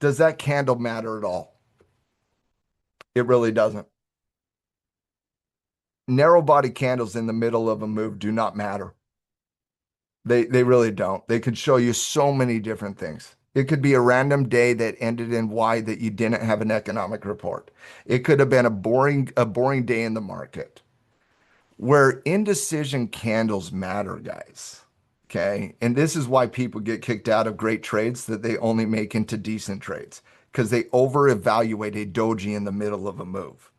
Does that candle matter at all? It really doesn't. Narrow body candles in the middle of a move do not matter. They really don't. They could show you so many different things. It could be a random day that ended in Y that you didn't have an economic report. It could have been a boring day in the market. Where indecision candles matter, guys. Okay. And this is why people get kicked out of great trades that they only make into decent trades because they over evaluate a doji in the middle of a move.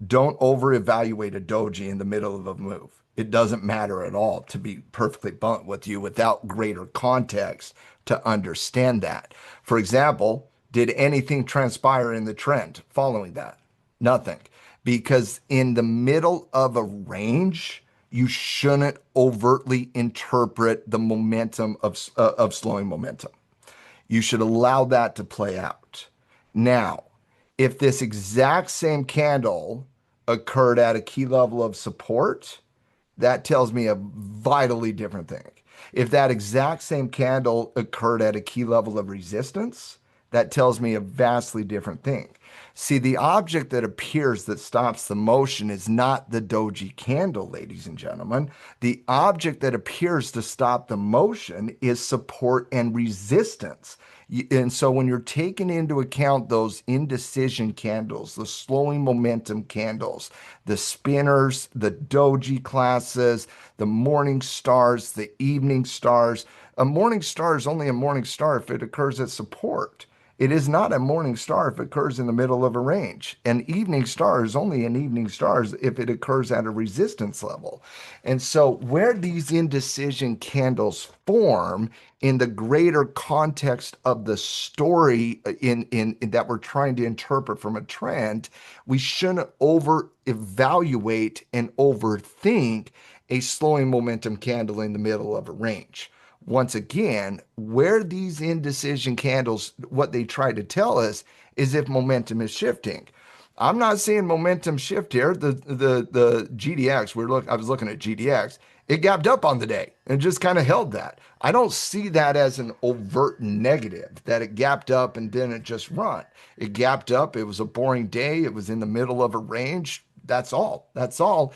Don't over evaluate a doji in the middle of a move. It doesn't matter at all, to be perfectly blunt with you, without greater context to understand that. For example, did anything transpire in the trend following that? Nothing. Because in the middle of a range, you shouldn't overtly interpret the momentum of slowing momentum. You should allow that to play out. Now, if this exact same candle occurred at a key level of support, that tells me a vitally different thing. If that exact same candle occurred at a key level of resistance, that tells me a vastly different thing. See, the object that appears that stops the motion is not the doji candle, ladies and gentlemen. The object that appears to stop the motion is support and resistance. And so when you're taking into account those indecision candles, the slowing momentum candles, the spinners, the doji classes, the morning stars, the evening stars, a morning star is only a morning star if it occurs at support. It is not a morning star if it occurs in the middle of a range. An evening star is only an evening star if it occurs at a resistance level. And so, where these indecision candles form in the greater context of the story in that we're trying to interpret from a trend, we shouldn't over evaluate and overthink a slowing momentum candle in the middle of a range. Once again, where these indecision candles, what they try to tell us is if momentum is shifting. I'm not seeing momentum shift here. The GDX, I was looking at GDX. It gapped up on the day and just kind of held that. I don't see that as an overt negative that it gapped up and didn't just run. It gapped up. It was a boring day. It was in the middle of a range. That's all. That's all.